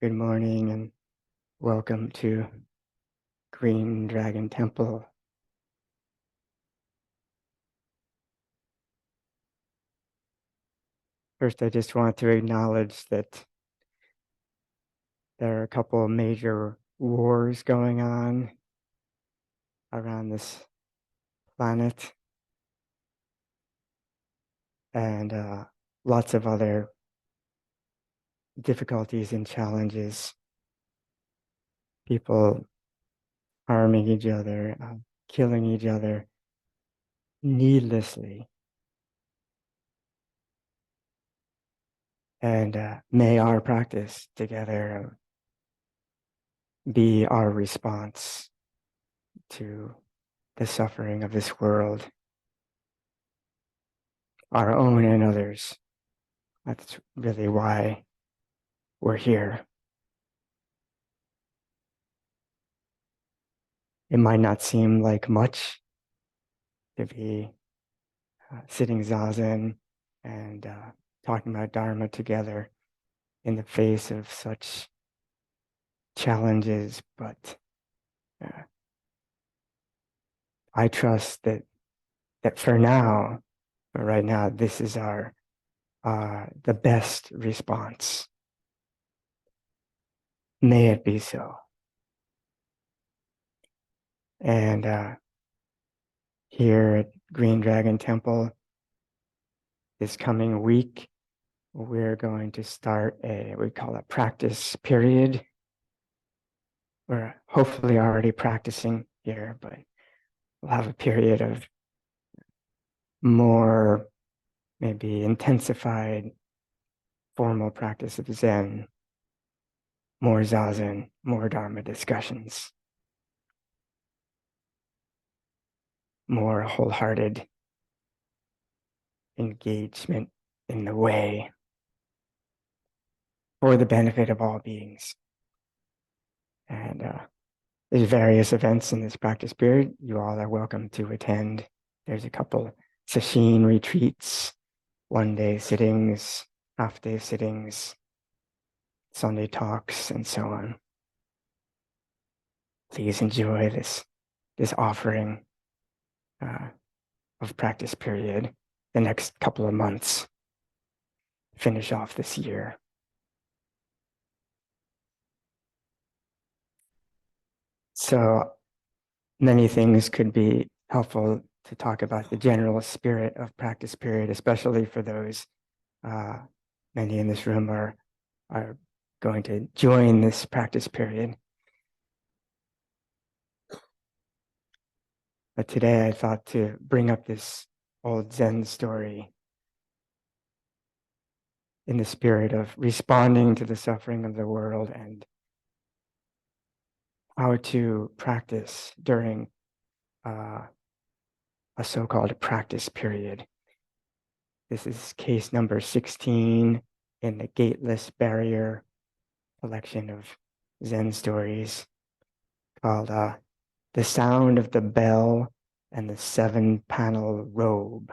Good morning and welcome to Green Dragon Temple. First, I just want to acknowledge that there are a couple of major wars going on around this planet and lots of other difficulties and challenges. People harming each other, killing each other needlessly. And may our practice together be our response to the suffering of this world, our own and others. That's really why we're here. It might not seem like much to be sitting zazen and talking about Dharma together in the face of such challenges, but I trust that for now, for right now, this is our the best response. May it be so. And here at Green Dragon Temple, this coming week, we're going to start we call it practice period. We're hopefully already practicing here, but we'll have a period of more maybe intensified formal practice of Zen, more Zazen, more Dharma discussions, more wholehearted engagement in the way for the benefit of all beings. And there's various events in this practice period. You all are welcome to attend. There's a couple sesshin retreats, one-day sittings, half-day sittings, Sunday talks, and so on. Please enjoy this offering of practice period the next couple of months. Finish off this year. So many things could be helpful to talk about the general spirit of practice period, especially for those, many in this room are going to join this practice period. But today I thought to bring up this old Zen story in the spirit of responding to the suffering of the world and how to practice during a so-called practice period. This is case number 16 in the Gateless Barrier collection of Zen stories called The Sound of the Bell and the 7-Panel Robe.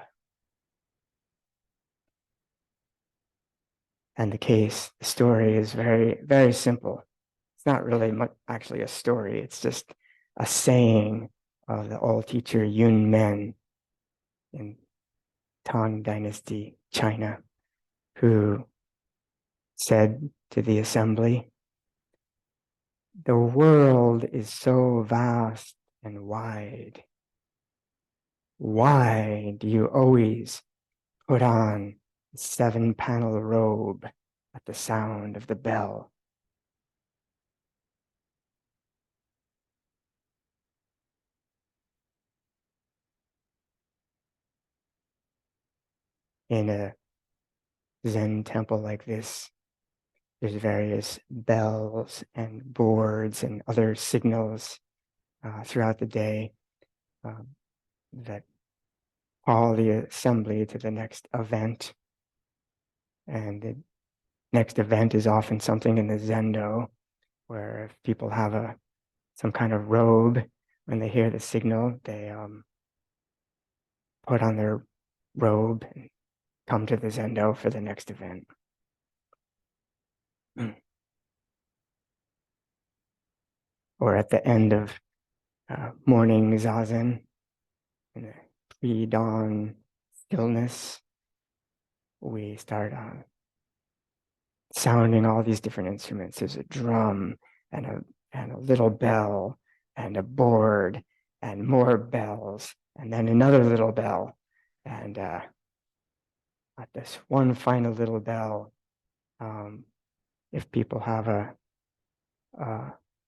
And the story is very, very simple. It's not really actually a story. It's just a saying of the old teacher Yun Men in Tang Dynasty, China, who said to the assembly, "The world is so vast and wide. Why do you always put on the 7-panel robe at the sound of the bell?" In a Zen temple like this, there's various bells and boards and other signals throughout the day that call the assembly to the next event. And the next event is often something in the Zendo, where if people have some kind of robe, when they hear the signal, they put on their robe and come to the Zendo for the next event. or at the end of morning zazen, in the pre-dawn stillness, we start sounding all these different instruments. There's a drum and a little bell and a board and more bells and then another little bell. And at this one final little bell, if people have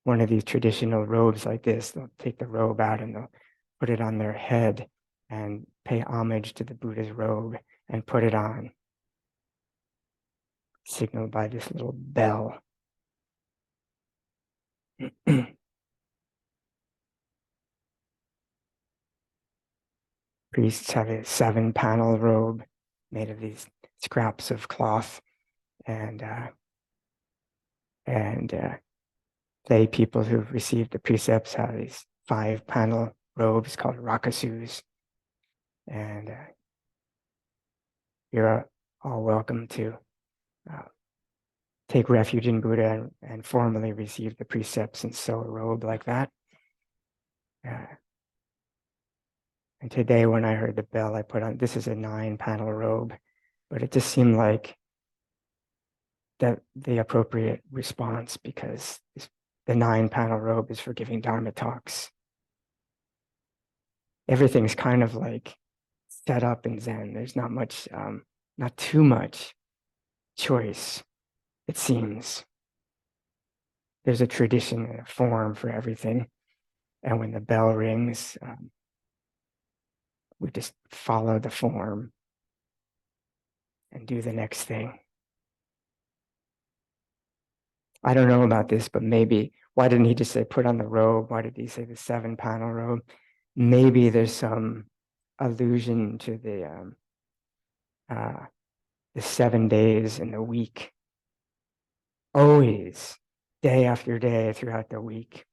one of these traditional robes like this, they'll take the robe out and they'll put it on their head and pay homage to the Buddha's robe and put it on, signaled by this little bell. Priests have a 7-panel robe made of these scraps of cloth, and lay people who've received the precepts have these 5-panel robes called rakasus, and you're all welcome to take refuge in Buddha and formally receive the precepts and sew a robe like that. And today when I heard the bell, I put on, this is a 9-panel robe, but it just seemed like that the appropriate response, because the 9-panel robe is for giving Dharma talks. Everything's kind of like set up in Zen. There's not much, not too much choice, it seems. There's a tradition and a form for everything. And when the bell rings, we just follow the form and do the next thing. I don't know about this, but maybe, why didn't he just say put on the robe? Why did he say the 7-panel robe? Maybe there's some allusion to the 7 days in the week. Always, day after day throughout the week,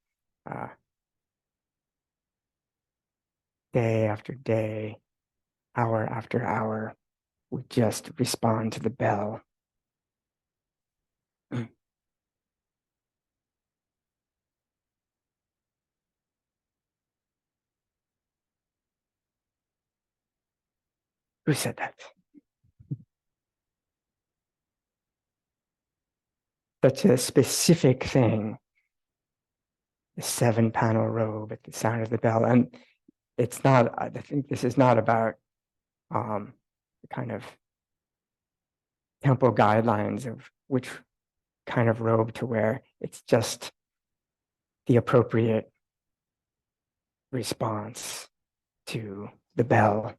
day after day, hour after hour, we just respond to the bell. Who said that? Such a specific thing, the 7-panel robe at the sound of the bell. And it's not, I think this is not about the kind of temple guidelines of which kind of robe to wear. It's just the appropriate response to the bell.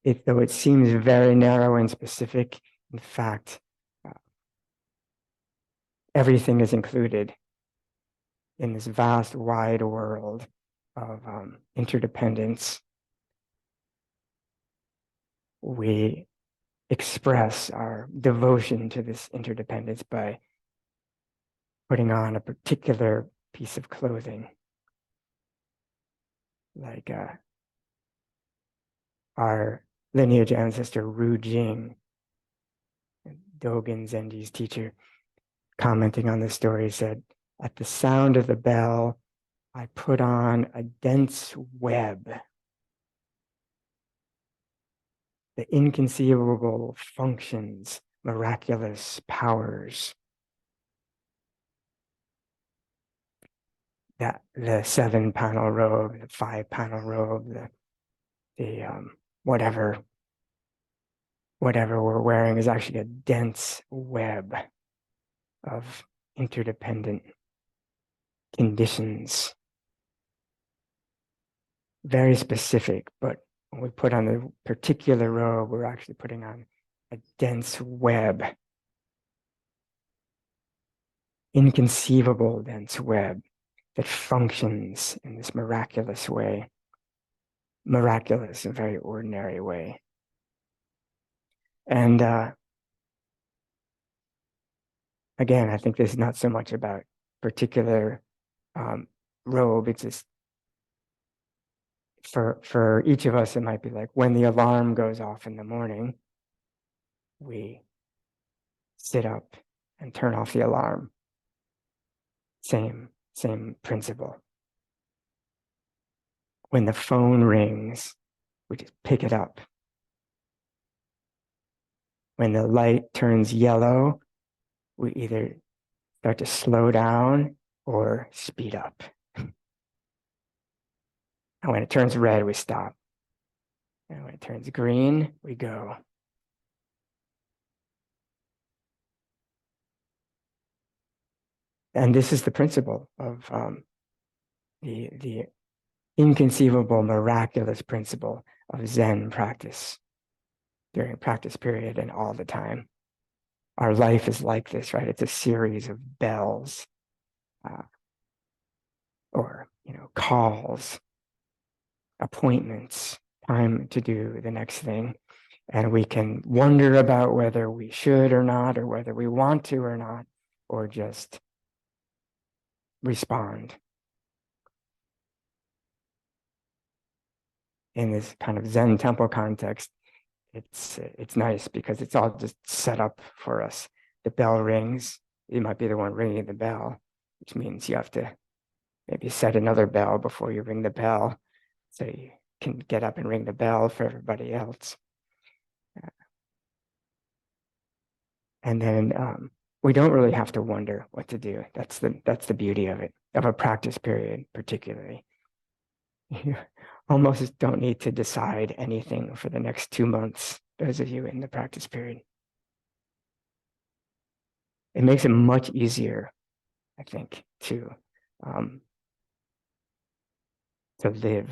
Though it seems very narrow and specific, in fact, everything is included in this vast, wide world of interdependence. We express our devotion to this interdependence by putting on a particular piece of clothing, like our lineage ancestor Ru Jing, Dogen Zenji's teacher, commenting on this story, said, "At the sound of the bell, I put on a dense web. The inconceivable functions, miraculous powers that the 7-panel robe, the 5-panel robe, the whatever we're wearing is actually a dense web of interdependent conditions. Very specific, but when we put on the particular robe, we're actually putting on a dense web, inconceivable dense web that functions in this miraculous way. Miraculous, a very ordinary way. And again, I think this is not so much about particular robe. It's just for each of us, it might be like when the alarm goes off in the morning, we sit up and turn off the alarm. Same principle. When the phone rings, we just pick it up. When the light turns yellow, we either start to slow down or speed up. And when it turns red, we stop. And when it turns green, we go. And this is the principle of the inconceivable, miraculous principle of Zen practice during practice period and all the time. Our life is like this, right? It's a series of bells or, calls, appointments, time to do the next thing. And we can wonder about whether we should or not, or whether we want to or not, or just respond. In this kind of Zen temple context, it's nice because it's all just set up for us. The bell rings. You might be the one ringing the bell, which means you have to maybe set another bell before you ring the bell, so you can get up and ring the bell for everybody else. And then we don't really have to wonder what to do. That's the beauty of it, of a practice period, particularly. You almost don't need to decide anything for the next 2 months, those of you in the practice period. It makes it much easier, I think, to live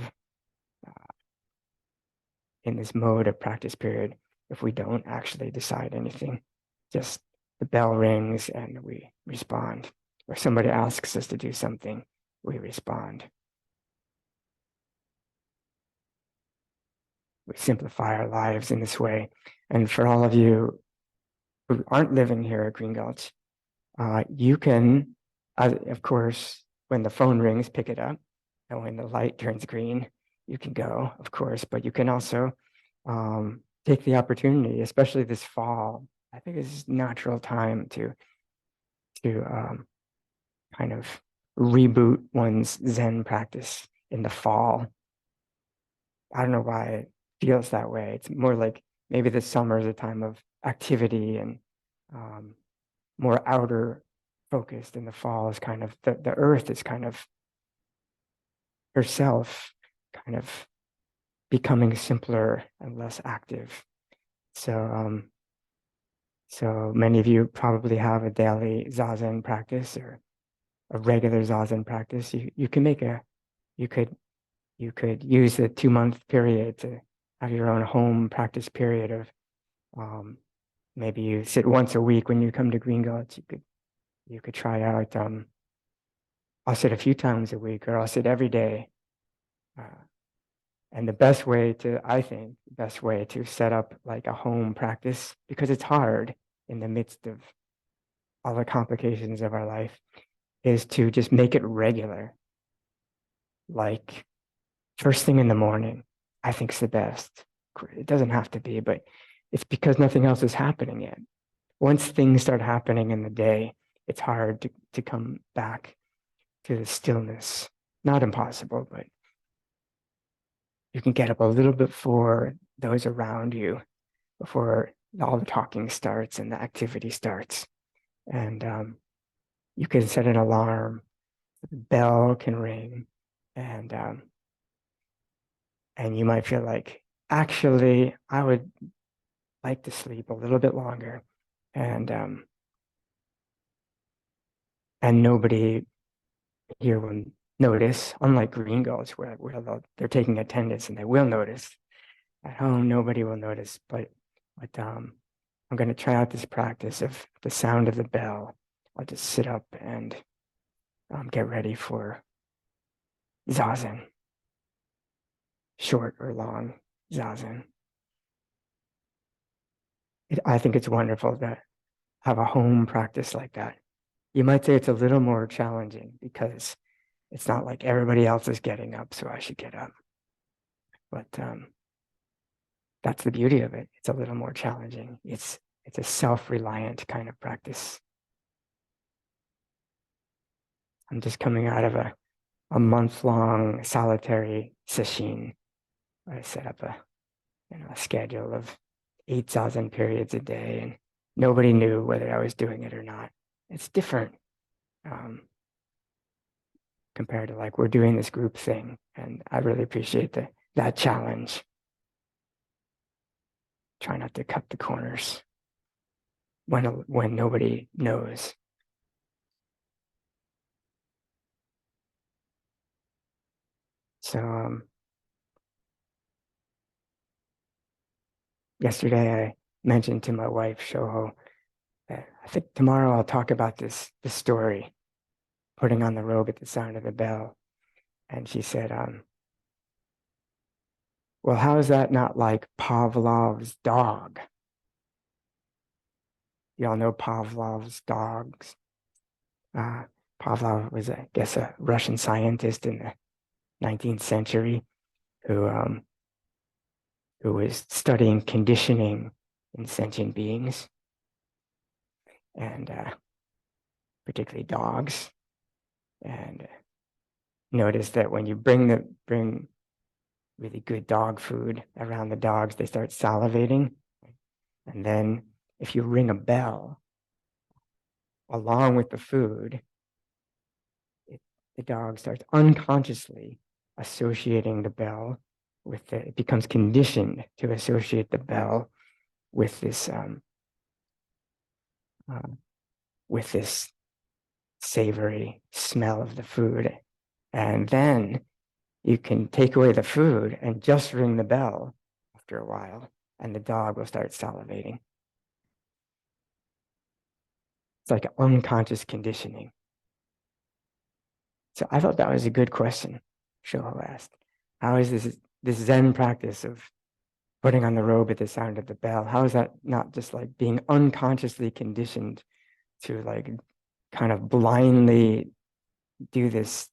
in this mode of practice period if we don't actually decide anything. Just the bell rings and we respond. Or somebody asks us to do something, we respond. We simplify our lives in this way. And for all of you who aren't living here at Green Gulch, you can, of course, when the phone rings, pick it up. And when the light turns green, you can go, of course. But you can also take the opportunity, especially this fall. I think it's natural time to kind of reboot one's Zen practice in the fall. I don't know why it feels that way. It's more like maybe the summer is a time of activity and more outer focused, and the fall is kind of the earth is kind of herself kind of becoming simpler and less active. So so many of you probably have a daily zazen practice or a regular zazen practice. You could use the 2-month period to have your own home practice period of maybe you sit once a week when you come to Green Gulch. You could try out I'll sit a few times a week, or I'll sit every day. And the best way to set up like a home practice, because it's hard in the midst of all the complications of our life, is to just make it regular. Like first thing in the morning, I think is the best. It doesn't have to be, but it's because nothing else is happening yet. Once things start happening in the day, it's hard to come back to the stillness. Not impossible, but you can get up a little bit before those around you, before all the talking starts and the activity starts. And you can set an alarm, the bell can ring, and you might feel like, actually, I would like to sleep a little bit longer. And nobody here will notice, unlike Green Gulch, where they're taking attendance and they will notice. At home, nobody will notice, but I'm going to try out this practice of the sound of the bell. I'll just sit up and get ready for zazen, short or long zazen. I think it's wonderful to have a home practice like that. You might say it's a little more challenging because it's not like everybody else is getting up, so I should get up. But that's the beauty of it. It's a little more challenging. It's a self-reliant kind of practice. I'm just coming out of a month-long solitary sesshin. I set up a schedule of 8,000 periods a day, and nobody knew whether I was doing it or not. It's different um, compared to like we're doing this group thing, and I really appreciate that challenge. Try not to cut the corners when nobody knows. So yesterday I mentioned to my wife Shoho that I think tomorrow I'll talk about this story, putting on the robe at the sound of the bell, and she said, "Well, how is that not like Pavlov's dog?" You all know Pavlov's dogs. Uh, Pavlov was, I guess, a Russian scientist in the 19th century who was studying conditioning in sentient beings, and particularly dogs. And noticed that when you bring really good dog food around the dogs, they start salivating. And then if you ring a bell along with the food, the dog starts unconsciously associating the bell with it becomes conditioned to associate the bell with uh, this savory smell of the food. And then you can take away the food and just ring the bell after a while, and the dog will start salivating. It's like unconscious conditioning. So I thought that was a good question Shoho asked. How is this Zen practice of putting on the robe at the sound of the bell, how is that not just like being unconsciously conditioned to like kind of blindly do this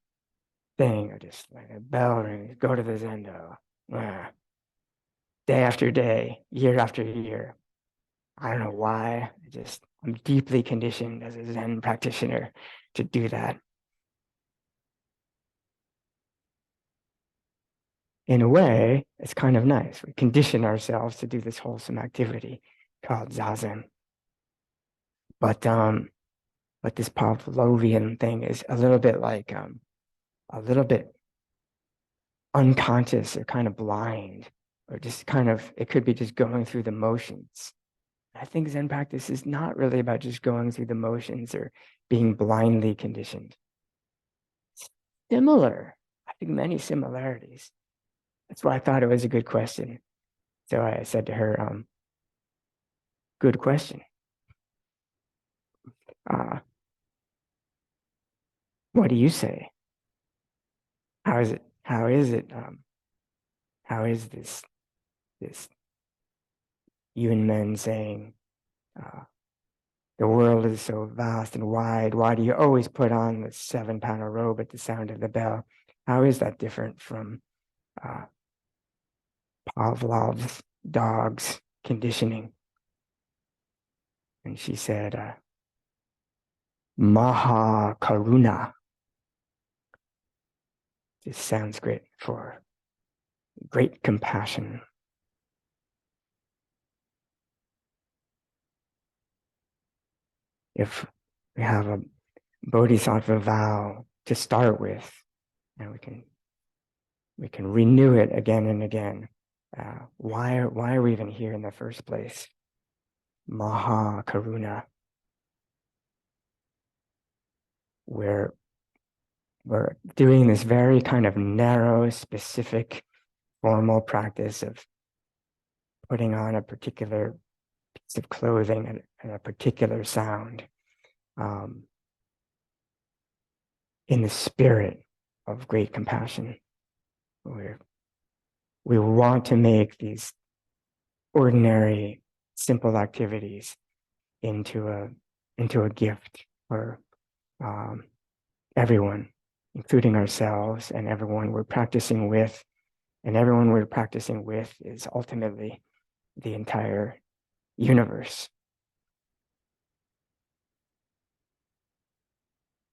thing, or just like a bell rings, go to the Zendo, day after day, year after year. I don't know why. I'm deeply conditioned as a Zen practitioner to do that. In a way, it's kind of nice. We condition ourselves to do this wholesome activity called zazen. But this Pavlovian thing is a little bit like a little bit unconscious or kind of blind, or just kind of, it could be just going through the motions. I think Zen practice is not really about just going through the motions or being blindly conditioned. Similar, I think many similarities. That's why I thought it was a good question. So I said to her, good question. Uh, what do you say? How is it? How is it? How is this Yunmen saying, the world is so vast and wide. Why do you always put on the 7-pound robe at the sound of the bell? How is that different from Pavlov's dog's conditioning? And she said, Maha Karuna. This Sanskrit for great compassion. If we have a bodhisattva vow to start with, and we can renew it again and again. Why are we even here in the first place? Maha Karuna. We're doing this very kind of narrow, specific, formal practice of putting on a particular piece of clothing and a particular sound in the spirit of great compassion. We want to make these ordinary, simple activities into a gift for everyone, including ourselves and everyone we're practicing with. And everyone we're practicing with is ultimately the entire universe.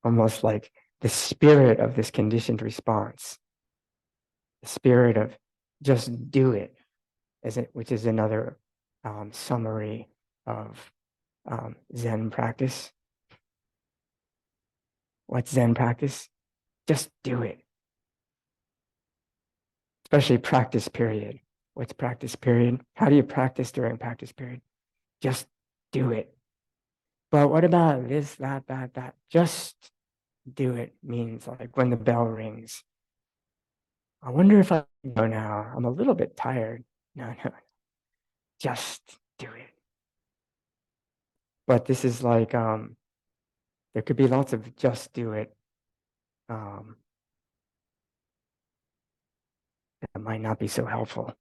Almost like the spirit of this conditioned response, the spirit of just do it, which is another summary of Zen practice. What's Zen practice? Just do it. Especially practice period. What's practice period? How do you practice during practice period? Just do it. But what about this, that? Just do it means like when the bell rings. I wonder if I go now. I'm a little bit tired. No. Just do it. But this is like, there could be lots of just do it. That might not be so helpful.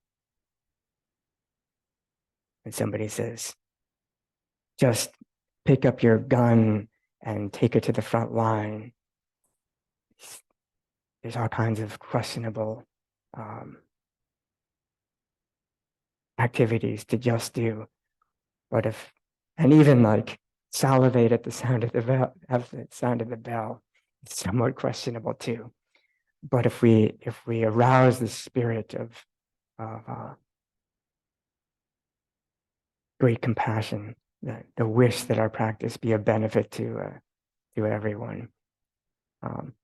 When somebody says, just pick up your gun and take it to the front line. There's all kinds of questionable activities to just do. But and even like salivate at the sound of the bell, at the sound of the bell, is somewhat questionable too. But if we arouse the spirit of great compassion, the wish that our practice be a benefit to everyone,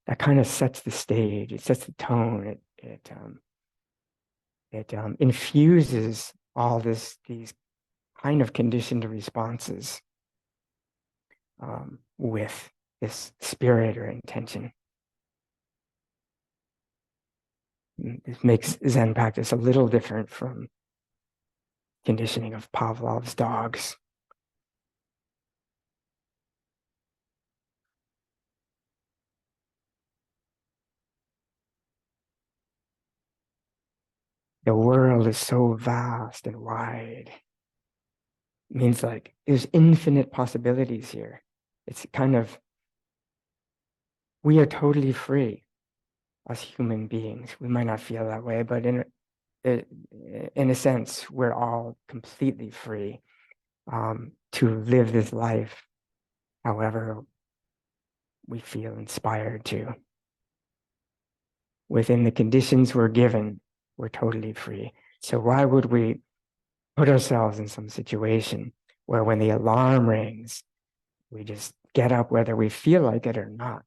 that kind of sets the stage. It sets the tone. It infuses all these kind of conditioned responses with this spirit or intention. This makes Zen practice a little different from conditioning of Pavlov's dogs. The world is so vast and wide. It means like there's infinite possibilities here. It's kind of, we are totally free as human beings. We might not feel that way, but in a sense, we're all completely free to live this life however we feel inspired to. Within the conditions we're given, we're totally free. So why would we put ourselves in some situation where when the alarm rings, we just get up whether we feel like it or not?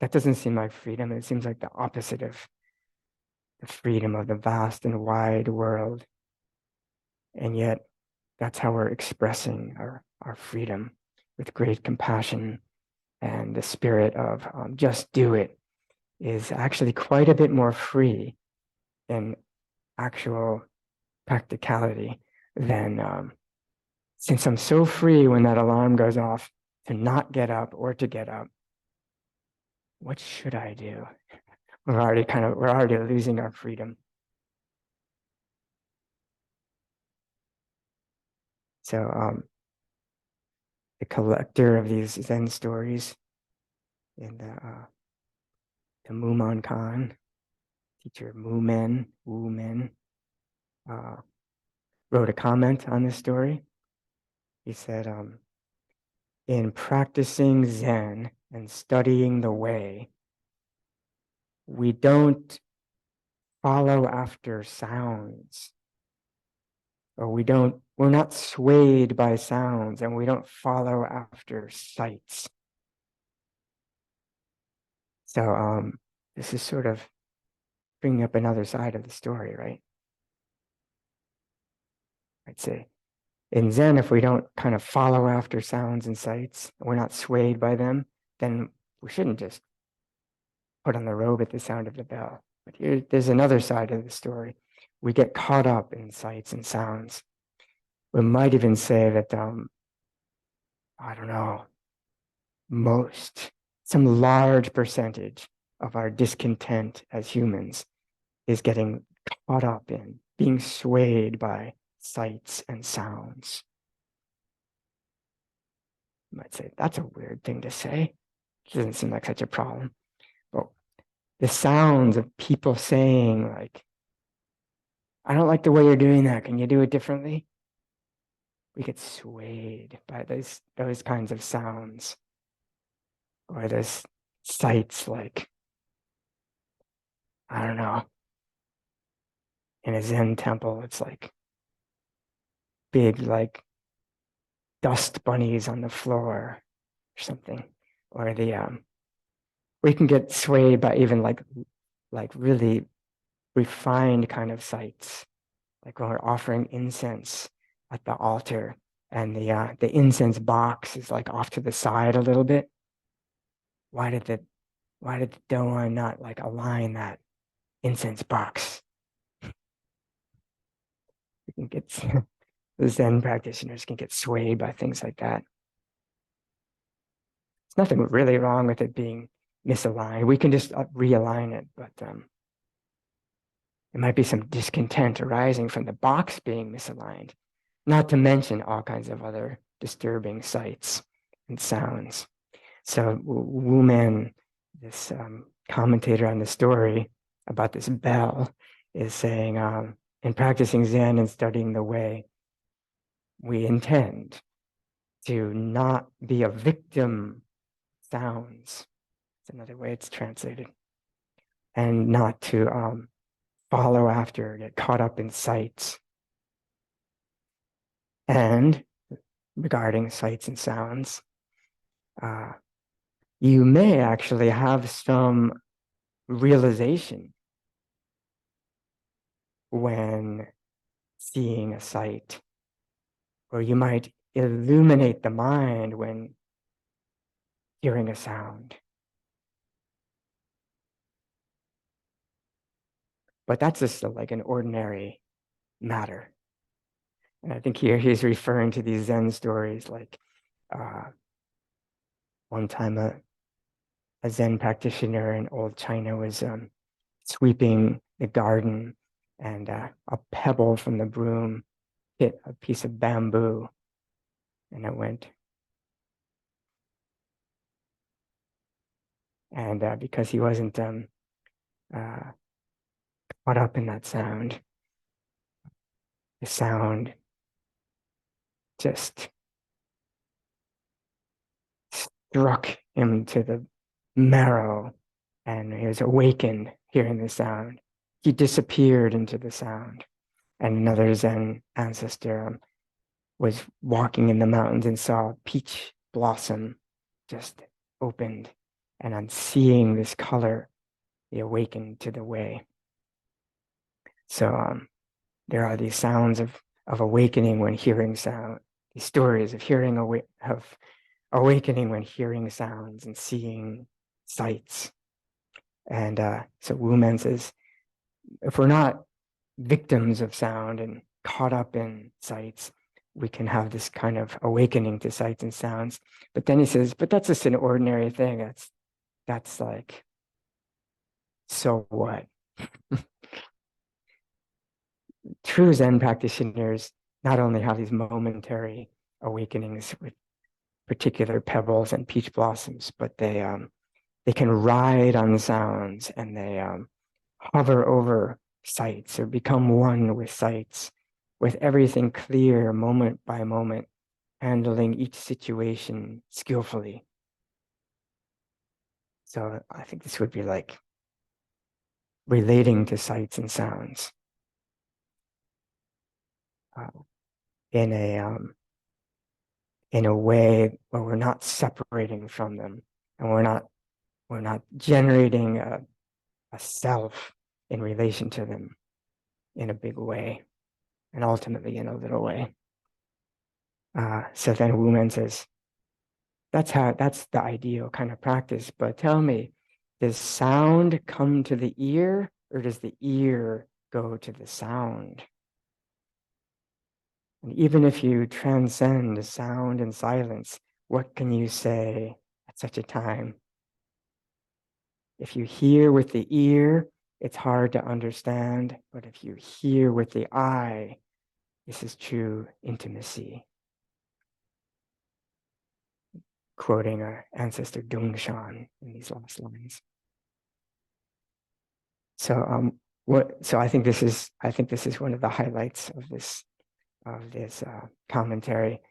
That doesn't seem like freedom. It seems like the opposite of the freedom of the vast and wide world. And yet, that's how we're expressing our freedom with great compassion. And the spirit of just do it is actually quite a bit more free in actual practicality than since I'm so free when that alarm goes off to not get up or to get up, what should I do? We're already losing our freedom. So the collector of these Zen stories in the Mumonkan, teacher Wu-men, wrote a comment on this story. He said, in practicing Zen and studying the way, we don't follow after sounds, or we're not swayed by sounds, and we don't follow after sights. So this is sort of bringing up another side of the story, right? I'd say in Zen, if we don't kind of follow after sounds and sights, we're not swayed by them, then we shouldn't just put on the robe at the sound of the bell. But there's another side of the story. We get caught up in sights and sounds. We might even say that, I don't know, some large percentage of our discontent as humans is getting caught up in being swayed by sights and sounds. You might say, that's a weird thing to say. It doesn't seem like such a problem. But the sounds of people saying, like, I don't like the way you're doing that. Can you do it differently? We get swayed by those kinds of sounds, or those sights like, I don't know, in a Zen temple, it's like big, like dust bunnies on the floor or something. Or we can get swayed by even like really refined kind of sights, like when we're offering incense at the altar and the incense box is like off to the side a little bit. Why did the doan not like align that incense box? We can get the Zen practitioners can get swayed by things like that. There's nothing really wrong with it being misaligned. We can just realign it, but there might be some discontent arising from the box being misaligned, not to mention all kinds of other disturbing sights and sounds. So Wu Man, this commentator on the story about this bell, is saying, in practicing Zen and studying the way, we intend to not be a victim sounds. It's another way it's translated. And not to follow after, get caught up in sights. And regarding sights and sounds, you may actually have some realization when seeing a sight, or you might illuminate the mind when hearing a sound. But that's just like an ordinary matter. And I think here he's referring to these Zen stories, like one time a Zen practitioner in old China was sweeping the garden, and a pebble from the broom hit a piece of bamboo, and it went. And because he wasn't caught up in that sound, the sound just struck him to the marrow, and he was awakened hearing the sound. He disappeared into the sound. And another Zen ancestor was walking in the mountains and saw a peach blossom just opened. And on seeing this color, he awakened to the way. So there are these sounds of awakening when hearing sound, these stories of of awakening when hearing sounds and seeing sights. And so Wu Men says, if we're not victims of sound and caught up in sights, we can have this kind of awakening to sights and sounds. But then he says, but that's just an ordinary thing. That's like, so what? True Zen practitioners not only have these momentary awakenings with particular pebbles and peach blossoms, but they can ride on sounds, and they hover over sights or become one with sights, with everything clear moment by moment, handling each situation skillfully. So I think this would be like relating to sights and sounds in a way where we're not separating from them, and we're not generating a self in relation to them in a big way, and ultimately in a little way. So then Wu Men says, that's the ideal kind of practice. But tell me, does sound come to the ear, or does the ear go to the sound? And even if you transcend sound and silence, what can you say at such a time? If you hear with the ear, it's hard to understand. But if you hear with the eye, this is true intimacy. Quoting our ancestor Dongshan in these last lines. So I think this is one of the highlights of this commentary.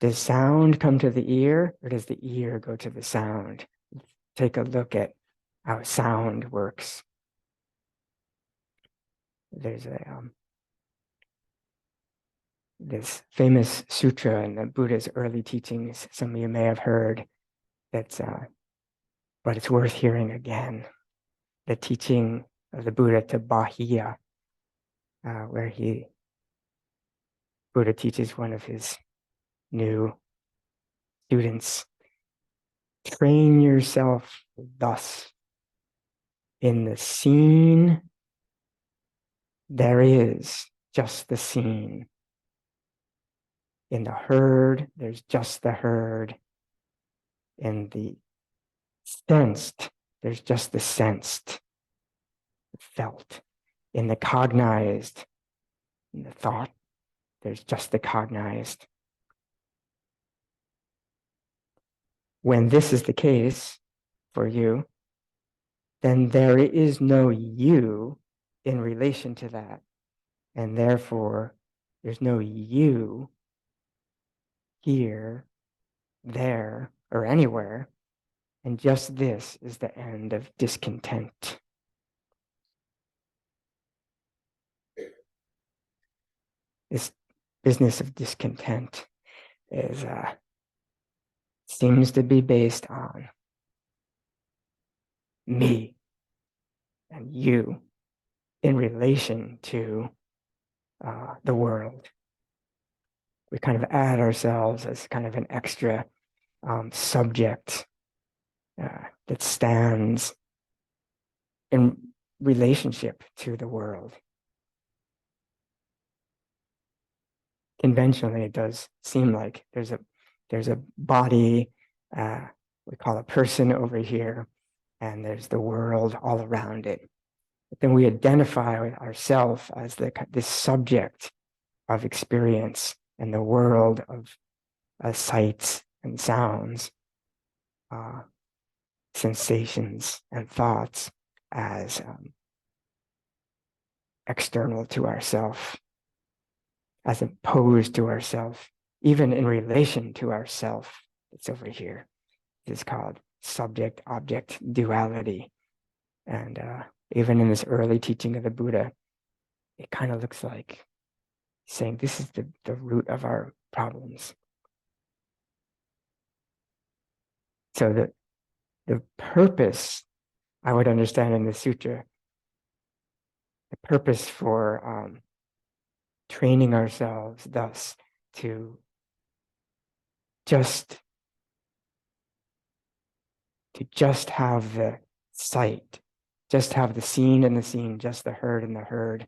Does sound come to the ear, or does the ear go to the sound? take a look at how sound works. There's this famous sutra in the Buddha's early teachings. Some of you may have heard that's, but it's worth hearing again. The teaching of the Buddha to Bahiya, where Buddha teaches one of his new students, train yourself thus. In the scene, there is just the scene. In the herd, there's just the herd. In the sensed, there's just the sensed, the felt. In the cognized, in the thought, there's just the cognized. When this is the case for you, then there is no you in relation to that. And therefore, there's no you here, there, or anywhere. And just this is the end of discontent. This business of discontent is seems to be based on me and you in relation to the world. We kind of add ourselves as kind of an extra subject that stands in relationship to the world. Conventionally, it does seem like there's a body, we call a person over here, and there's the world all around it. But then we identify ourselves as this subject of experience and the world of sights and sounds, sensations and thoughts as external to ourself, as opposed to ourself, even in relation to ourself. It's over here. It's called subject-object duality. And even in this early teaching of the Buddha, it kind of looks like saying this is the root of our problems. So the purpose, I would understand in the sutra, the purpose for training ourselves thus to just have the sight, just have the seen and the seen, just the heard and the heard,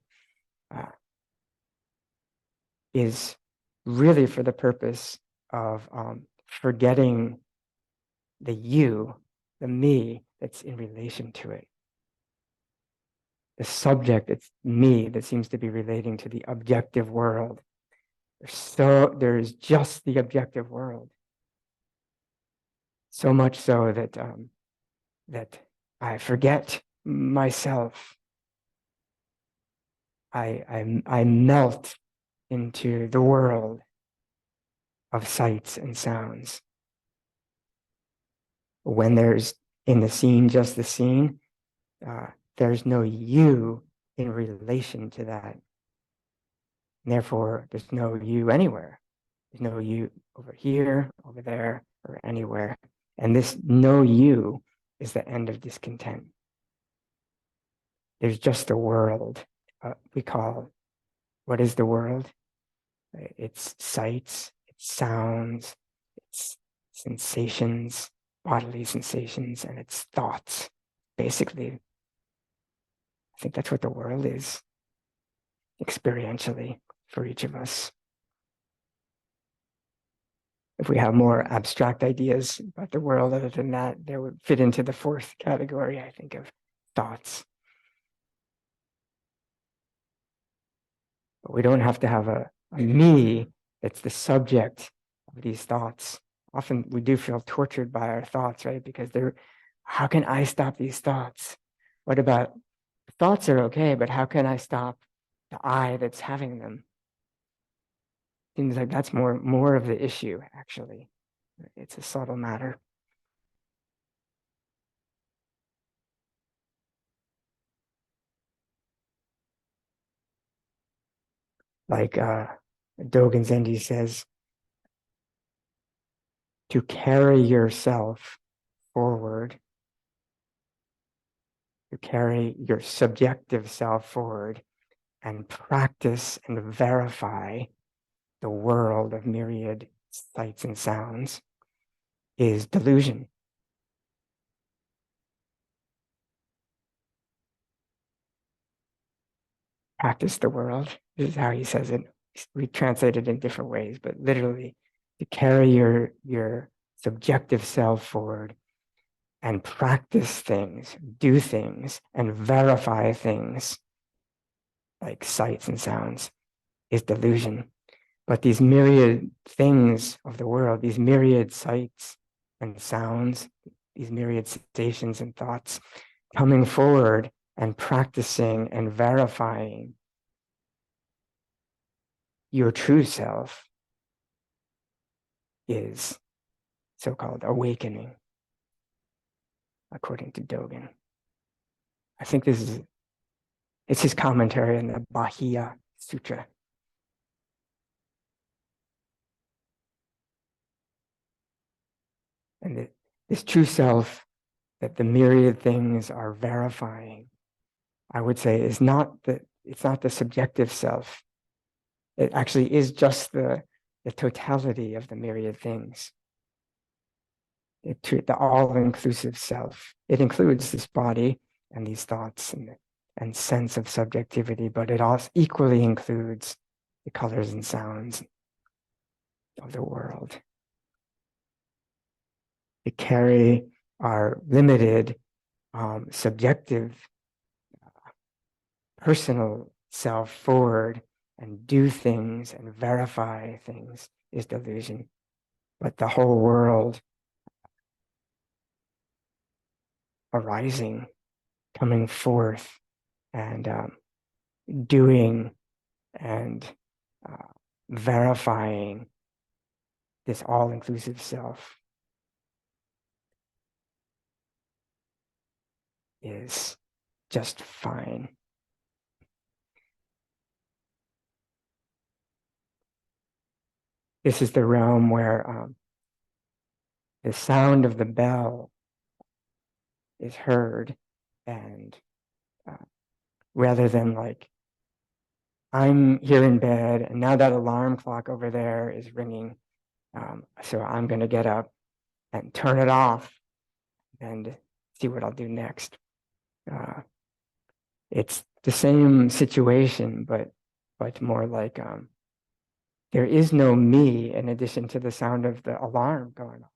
is really for the purpose of forgetting the you, the me that's in relation to it. The subject, it's me that seems to be relating to the objective world. There's just the objective world. So much so that that I forget myself. I melt into the world of sights and sounds. When there's in the scene just the scene, there's no you in relation to that. And therefore, there's no you anywhere. There's no you over here, over there, or anywhere. And this no you is the end of discontent. There's just the world. We call, what is the world? It's sights, it's sounds, it's sensations, bodily sensations, and it's thoughts. Basically, I think that's what the world is, experientially, for each of us. If we have more abstract ideas about the world other than that, they would fit into the fourth category, I think, of thoughts. But we don't have to have a me that's the subject of these thoughts. Often we do feel tortured by our thoughts, right? Because how can I stop these thoughts? What about thoughts are okay, but how can I stop the I that's having them? Seems like that's more of the issue, actually. It's a subtle matter. Like Dogen Zenji says, to carry yourself forward, to carry your subjective self forward and practice and verify the world of myriad sights and sounds is delusion. Practice the world. This is how he says it. We translate it in different ways, but literally to carry your subjective self forward and practice things, do things, and verify things like sights and sounds is delusion. But these myriad things of the world, these myriad sights and sounds, these myriad sensations and thoughts, coming forward and practicing and verifying your true self is so-called awakening, according to Dogen. I think it's his commentary on the Bahia Sutra. And this true self that the myriad things are verifying, I would say, it's not the subjective self. It actually is just the totality of the myriad things. The all-inclusive self. It includes this body and these thoughts and sense of subjectivity, but it also equally includes the colors and sounds of the world. To carry our limited, subjective, personal self forward and do things and verify things is delusion. But the whole world arising, coming forth, and doing and verifying this all-inclusive self is just fine. This is the realm where the sound of the bell is heard, and rather than like, I'm here in bed and now that alarm clock over there is ringing, so I'm going to get up and turn it off and see what I'll do next. It's the same situation, but more like there is no me in addition to the sound of the alarm going off,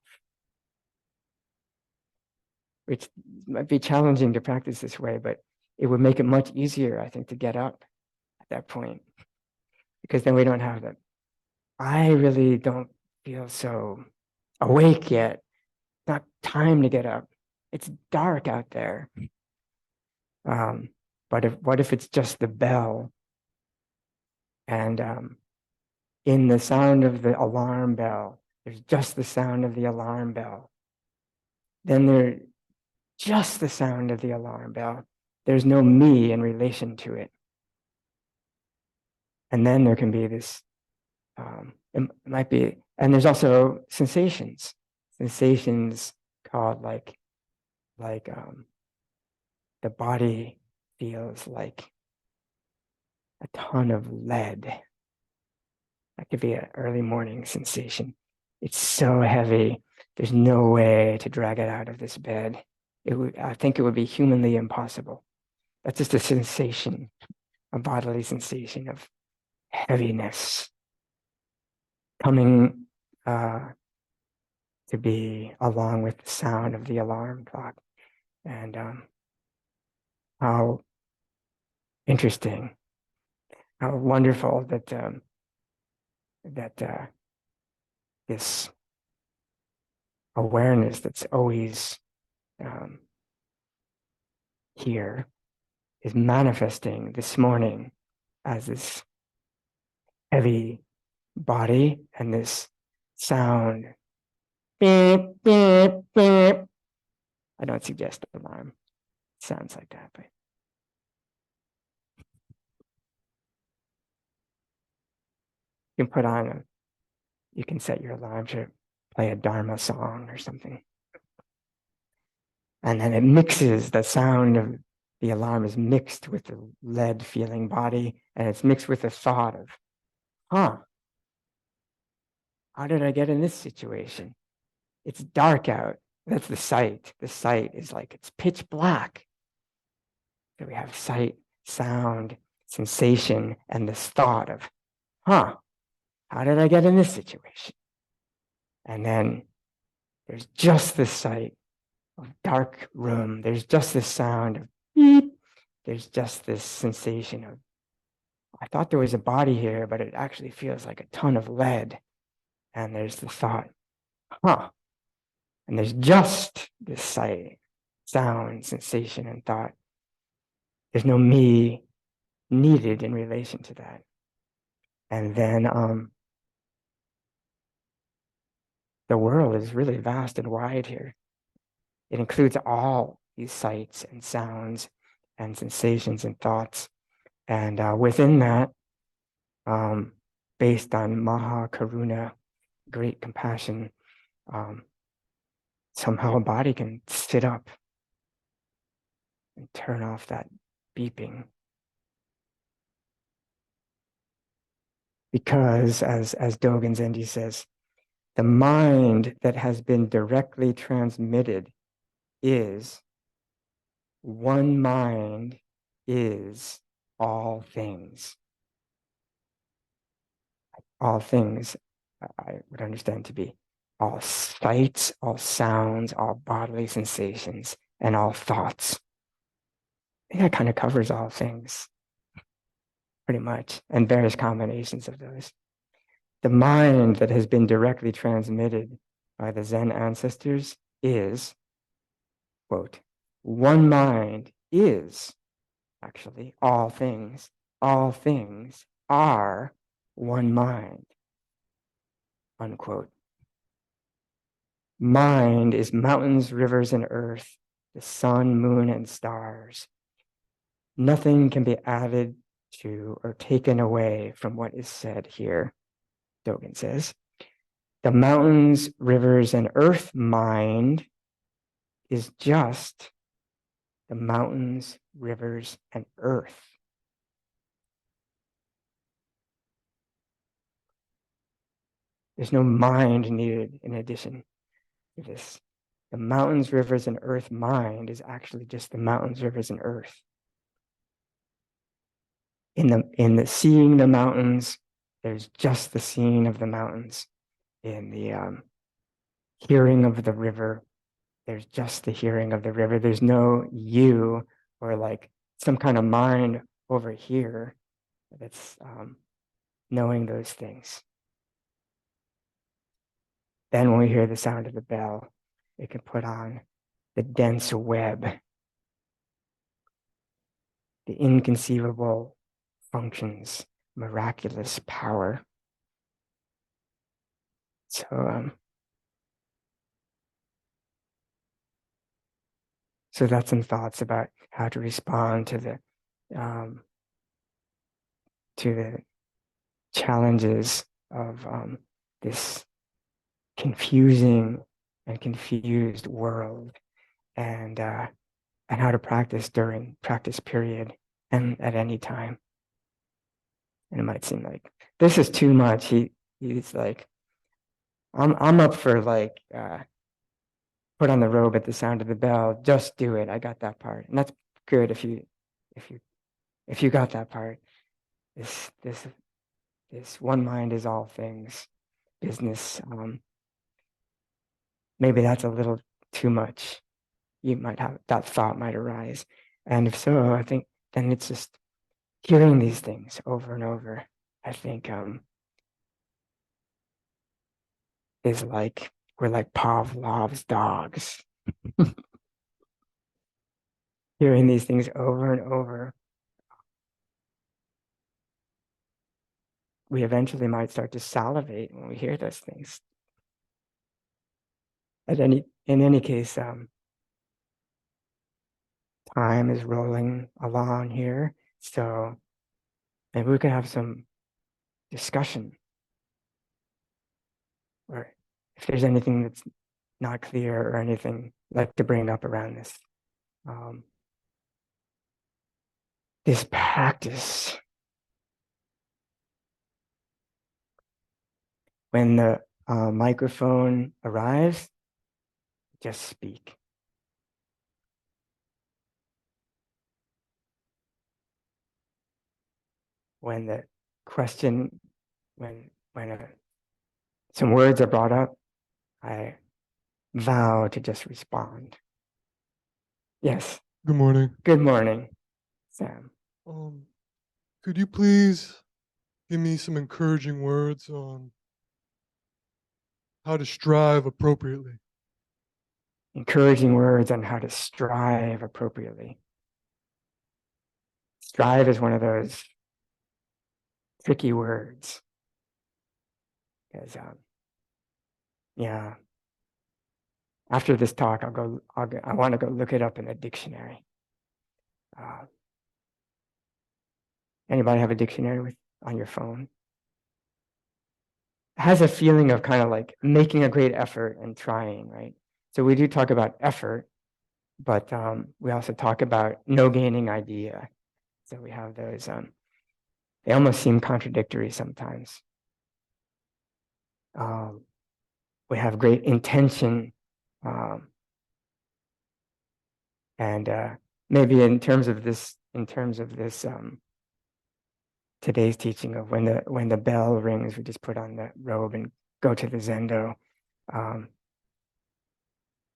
which might be challenging to practice this way, but it would make it much easier, I think, to get up at that point, because then we don't have that. I really don't feel so awake yet. Not time to get up. It's dark out there. But what if it's just the bell, and in the sound of the alarm bell, there's just the sound of the alarm bell. Then there's just the sound of the alarm bell. There's no me in relation to it. And then there can be this, it might be, and there's also sensations called like the body feels like a ton of lead. That could be an early morning sensation. It's so heavy. There's no way to drag it out of this bed. I think it would be humanly impossible. That's just a sensation, a bodily sensation of heaviness coming to be along with the sound of the alarm clock. And how interesting, how wonderful that this awareness that's always here is manifesting this morning as this heavy body and this sound. Beep, beep, beep. I don't suggest alarm. It sounds like that, but can put on you can set your alarm to play a Dharma song or something. And then it mixes, the sound of the alarm is mixed with the lead feeling body, and it's mixed with the thought of, how did I get in this situation? It's dark out. That's the sight. The sight is like, it's pitch black. So we have sight, sound, sensation, and this thought of, how did I get in this situation? And then there's just this sight of dark room. There's just this sound of beep. There's just this sensation of, I thought there was a body here, but it actually feels like a ton of lead. And there's the thought, and there's just this sight, sound, sensation, and thought. There's no me needed in relation to that. And then the world is really vast and wide here. It includes all these sights and sounds and sensations and thoughts. And within that, based on Maha Karuna, great compassion, somehow a body can sit up and turn off that beeping. Because, as Dogen Zenji says, the mind that has been directly transmitted is one mind is all things. All things I would understand to be all sights, all sounds, all bodily sensations, and all thoughts. I think that kind of covers all things, pretty much, and various combinations of those. The mind that has been directly transmitted by the Zen ancestors is, quote, one mind is actually all things. All things are one mind, unquote. Mind is mountains, rivers, and earth, the sun, moon, and stars. Nothing can be added to or taken away from what is said here, Dogen says. The mountains, rivers, and earth mind is just the mountains, rivers, and earth. There's no mind needed in addition to this. The mountains, rivers, and earth mind is actually just the mountains, rivers, and earth. In the seeing the mountains, there's just the seeing of the mountains. In the hearing of the river, there's just the hearing of the river. There's no you or like some kind of mind over here that's knowing those things. Then when we hear the sound of the bell, it can put on the dense web, the inconceivable functions, miraculous power. So that's some thoughts about how to respond to the challenges of this confusing and confused world, and how to practice during practice period and at any time. And it might seem like this is too much. He's like, I'm up for like put on the robe at the sound of the bell. Just do it. I got that part, and that's good if you got that part. This one mind is all things business. Maybe that's a little too much. You might have that thought might arise, and if so, I think then it's just hearing these things over and over. I think is like we're like Pavlov's dogs, hearing these things over and over. We eventually might start to salivate when we hear those things. In any case, time is rolling along here, so maybe we could have some discussion or if there's anything that's not clear or anything I'd like to bring up around this. This practice, when the microphone arrives, just speak. When the question, when some words are brought up, I vow to just respond. Yes. Good morning. Good morning, Sam. Could you please give me some encouraging words on how to strive appropriately? Encouraging words on how to strive appropriately. Strive is one of those tricky words. Because, yeah, after this talk, I want to go look it up in the dictionary. Anybody have a dictionary on your phone? It has a feeling of kind of like making a great effort and trying, right? So we do talk about effort, but we also talk about no gaining idea. So we have those, they almost seem contradictory sometimes. We have great intention, and maybe in terms of this today's teaching of when the bell rings, we just put on the robe and go to the zendo.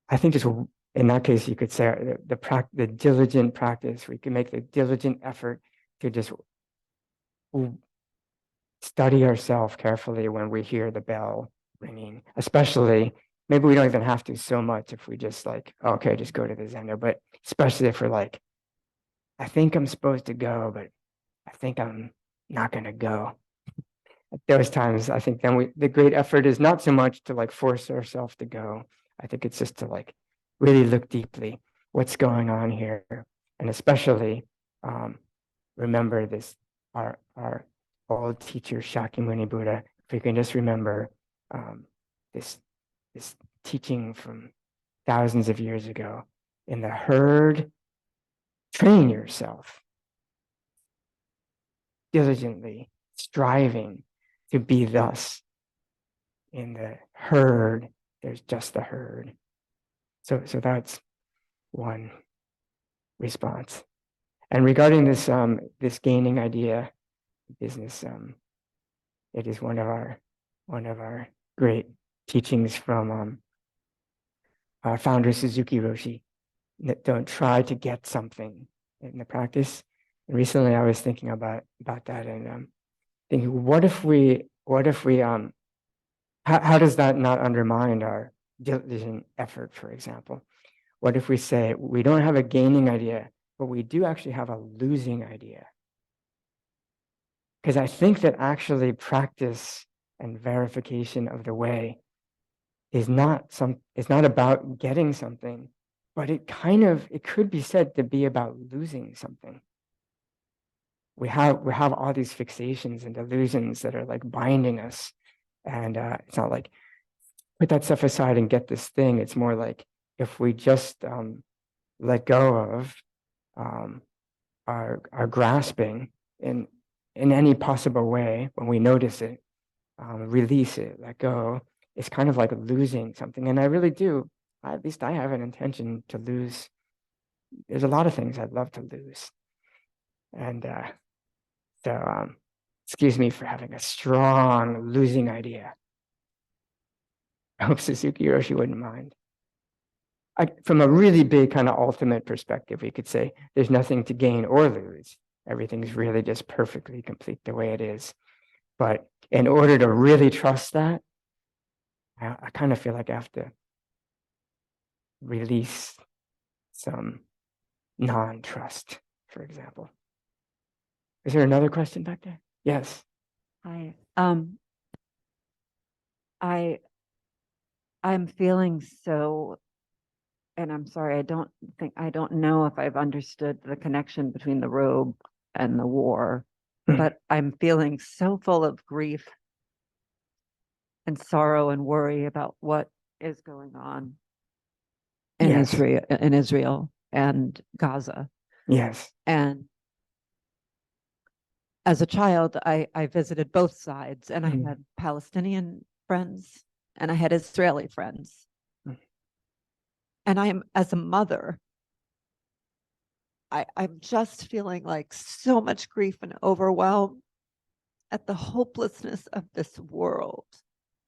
I think just in that case, you could say the diligent practice. We can make the diligent effort to just study ourselves carefully when we hear the bell ringing. Especially, maybe we don't even have to so much if we just like, okay, just go to the zendo. But especially if we're like, I think I'm supposed to go, but I think I'm not going to go. At those times, I think then the great effort is not so much to like force ourselves to go. I think it's just to like really look deeply what's going on here, and especially remember this our old teacher Shakyamuni Buddha. If we can just remember this teaching from thousands of years ago, in the herd, train yourself diligently, striving to be thus. In the herd, there's just the herd. So that's one response. And regarding this this gaining idea business, it is one of our great teachings from our founder Suzuki Roshi. That don't try to get something in the practice. And recently, I was thinking about that and thinking, what if we how does that not undermine our diligent effort, for example? What if we say we don't have a gaining idea, but we do actually have a losing idea? Because I think that actually practice and verification of the way is not about getting something, but it could be said to be about losing something. We have all these fixations and delusions that are like binding us, and it's not like put that stuff aside and get this thing. It's more like if we just let go of our grasping in any possible way, when we notice it, release it, let go. It's kind of like losing something. And I really do, at least I have an intention to lose. There's a lot of things I'd love to lose. And so excuse me for having a strong losing idea. I hope Suzuki Roshi wouldn't mind. From a really big kind of ultimate perspective, we could say there's nothing to gain or lose. Everything's really just perfectly complete the way it is. But in order to really trust that, I kind of feel like I have to release some non-trust, for example. Is there another question back there? Yes. Hi. I'm feeling so, and I'm sorry, I don't know if I've understood the connection between the robe and the war, but I'm feeling so full of grief and sorrow and worry about what is going on in Yes. Israel and Gaza. Yes. And as a child, I visited both sides, and I Mm. had Palestinian friends and I had Israeli friends. Mm. And I am, as a mother, I'm just feeling like so much grief and overwhelm at the hopelessness of this world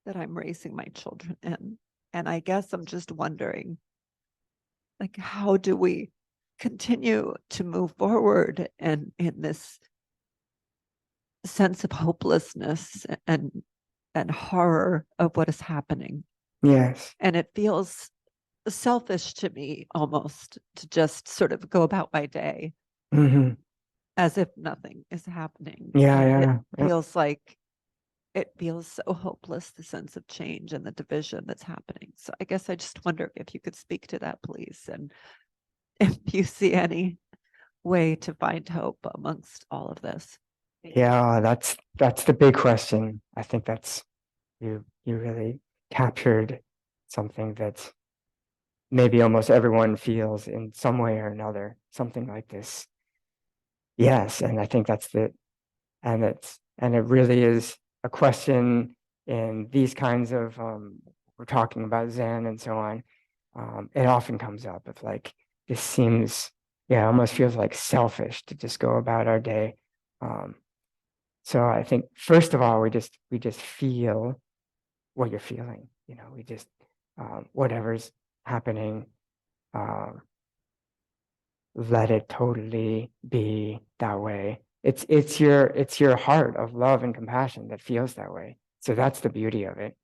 that I'm raising my children in. And I guess I'm just wondering, like, how do we continue to move forward and in this sense of hopelessness and horror of what is happening? Yes. And it feels selfish to me almost to just sort of go about my day Mm-hmm. as if nothing is happening. Yeah, And yeah. it feels so hopeless, the sense of change and the division that's happening. So I guess I just wonder if you could speak to that, please, and if you see any way to find hope amongst all of this. Yeah, that's the big question. I think that's you really captured something that maybe almost everyone feels in some way or another, something like this. Yes, and I think and it really is a question in these kinds of we're talking about Zen and so on. It often comes up of like this seems, yeah, it almost feels like selfish to just go about our day. So I think first of all, we just feel what you're feeling. We just whatever's happening, um, let it totally be that way. It's your heart of love and compassion that feels that way. So that's the beauty of it.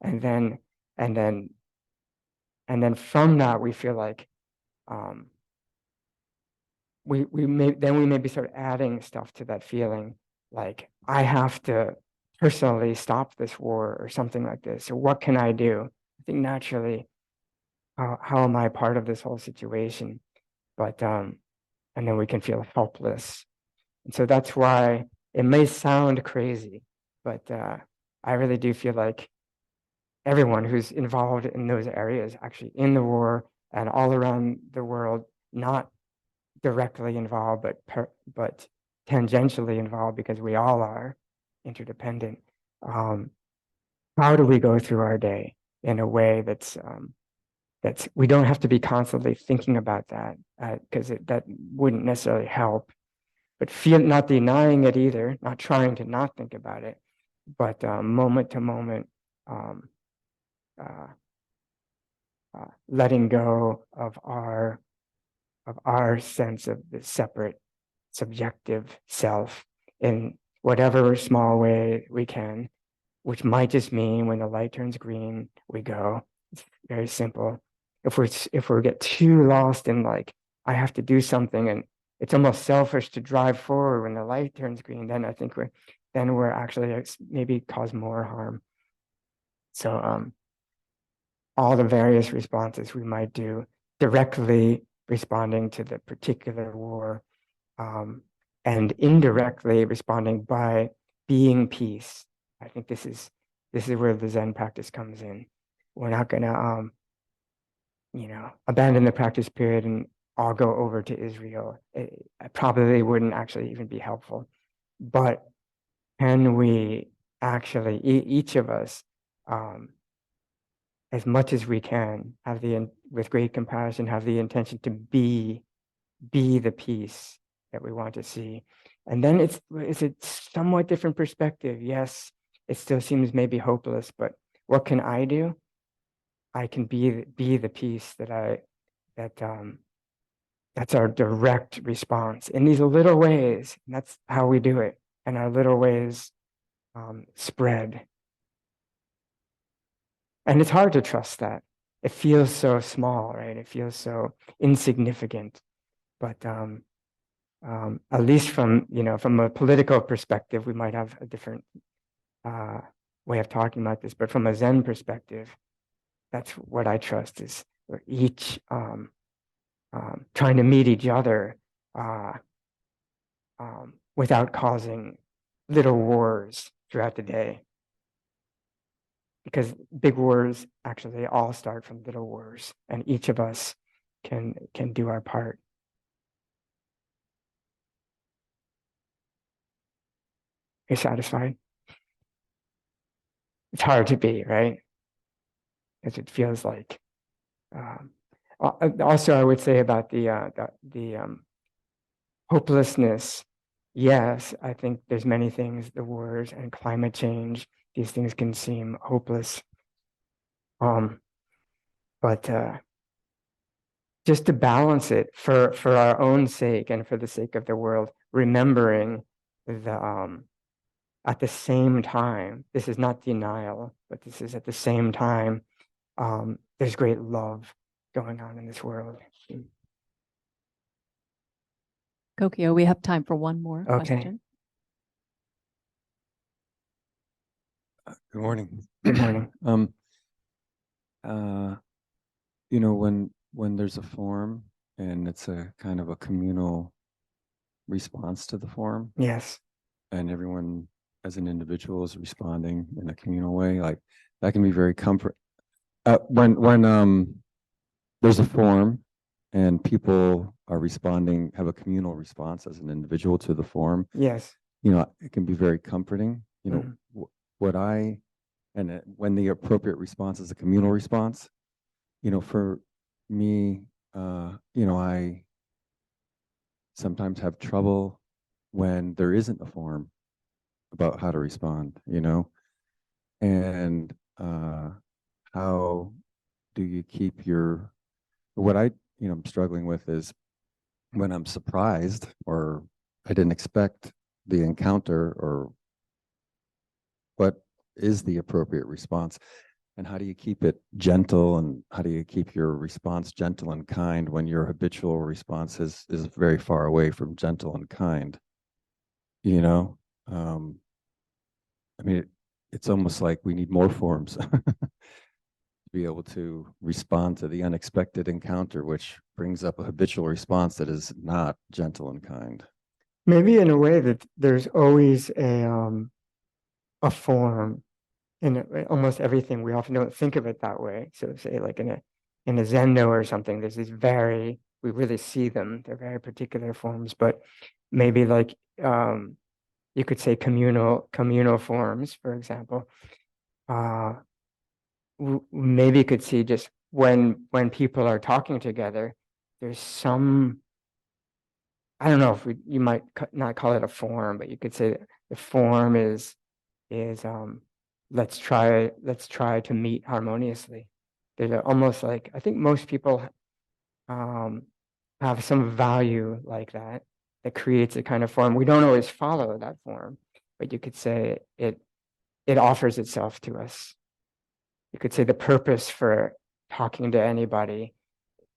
And then and then and then from that we feel like um, we maybe start adding stuff to that feeling, like I have to personally stop this war or something like this. So what can I do? I think naturally, how am I part of this whole situation? But and then we can feel helpless. And so that's why it may sound crazy, but I really do feel like everyone who's involved in those areas, actually in the war and all around the world, not directly involved, but tangentially involved, because we all are interdependent. How do we go through our day in a way that's we don't have to be constantly thinking about that, because that wouldn't necessarily help. But feel not denying it either, not trying to not think about it, but moment to moment, um, uh, letting go of our sense of the separate subjective self in whatever small way we can, which might just mean when the light turns green, we go. It's very simple. If we get too lost in like, I have to do something and it's almost selfish to drive forward when the light turns green, then I think we're actually maybe cause more harm. So all the various responses we might do, directly responding to the particular war, and indirectly responding by being peace. I think this is where the Zen practice comes in. We're not going to abandon the practice period and all go over to Israel. It probably wouldn't actually even be helpful. But can we actually, each of us, as much as we can, with great compassion, have the intention to be the peace that we want to see. And then it's a somewhat different perspective. Yes, it still seems maybe hopeless, but what can I do? I can be the peace that's our direct response in these little ways. And that's how we do it. And our little ways spread. And it's hard to trust that. It feels so small, right? It feels so insignificant. But at least from a political perspective, we might have a different way of talking about this. But from a Zen perspective, that's what I trust, is we're each trying to meet each other without causing little wars throughout the day. because big wars actually all start from little wars, and each of us can do our part. Are you satisfied? It's hard to be, right? Because it feels like. Also, I would say about the hopelessness. Yes, I think there's many things, the wars and climate change, these things can seem hopeless. But just to balance it for our own sake and for the sake of the world, remembering the at the same time, this is not denial, but this is at the same time, there's great love going on in this world. Kokyo, we have time for one more Okay. question. Good morning. Good morning. You know, when there's a form and it's a kind of a communal response to the form, Yes. and everyone as an individual is responding in a communal way, like that can be very comfort. When there's a form and people are responding, have a communal response as an individual to the form, Yes. you know, it can be very comforting. You know, when the appropriate response is a communal response, you know, for me, you know, I sometimes have trouble when there isn't a form about how to respond, you know, and how do you keep what I, you know, I'm struggling with is when I'm surprised or I didn't expect the encounter, or what is the appropriate response, and how do you keep it gentle, and how do you keep your response gentle and kind when your habitual response is very far away from gentle and kind, you know? I mean, it's almost like we need more forms to be able to respond to the unexpected encounter, which brings up a habitual response that is not gentle and kind. Maybe in a way that there's always a form in almost everything. We often don't think of it that way. So say like in a Zendo or something, there's these we really see them. They're very particular forms, but maybe like you could say communal forms, for example. Maybe you could see just when people are talking together, there's some, I don't know if you might not call it a form, but you could say the form is let's try to meet harmoniously. There's almost like, I think most people have some value like that creates a kind of form. We don't always follow that form, but you could say it offers itself to us. You could say the purpose for talking to anybody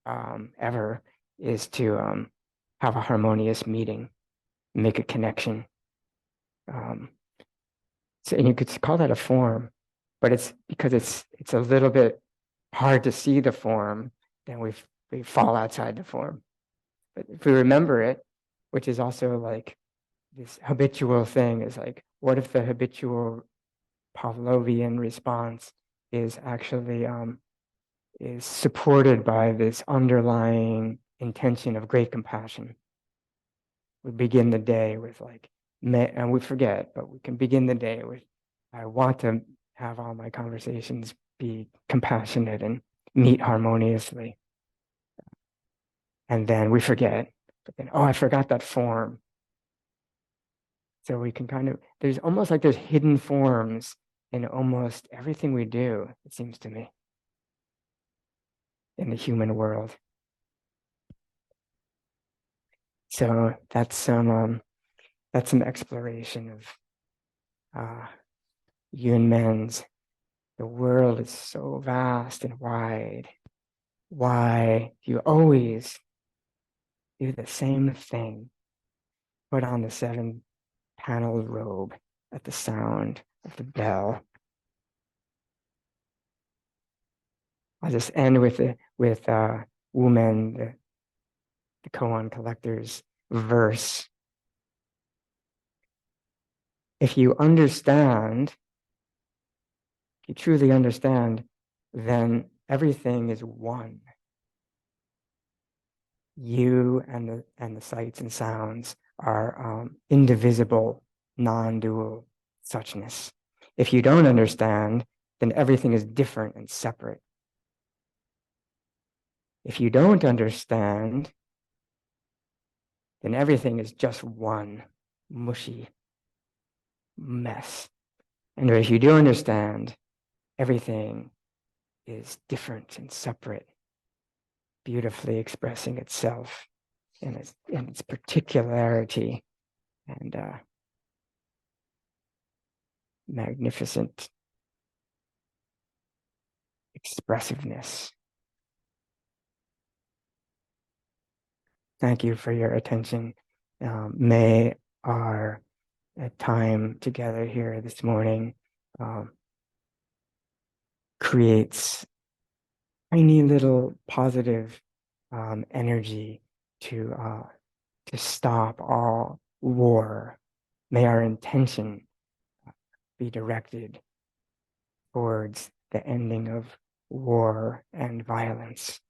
ever is to have a harmonious meeting, make a connection. So, and you could call that a form, but it's because it's a little bit hard to see the form, then we fall outside the form. But if we remember it, which is also like this habitual thing, is like, what if the habitual Pavlovian response is actually is supported by this underlying intention of great compassion? We begin the day with like, and we forget, but we can begin the day with, I want to have all my conversations be compassionate and meet harmoniously. And then we forget, but then, oh, I forgot that form. So we can kind of, there's almost like there's hidden forms in almost everything we do, it seems to me, in the human world. So that's some exploration of Yun Men's. The world is so vast and wide. Why do you always do the same thing? Put on the 7-paneled robe at the sound of the bell. I'll just end with Wumen, the koan collector's verse. If you understand If you truly understand, then everything is one. You and the sights and sounds are indivisible, non-dual suchness. If you don't understand, then everything is different and separate. If you don't understand, then everything is just one mushy mess. And if you do understand, everything is different and separate, beautifully expressing itself in its particularity and magnificent expressiveness. Thank you for your attention. May our time together here this morning creates tiny little positive energy to stop all war. May our intention be directed towards the ending of war and violence.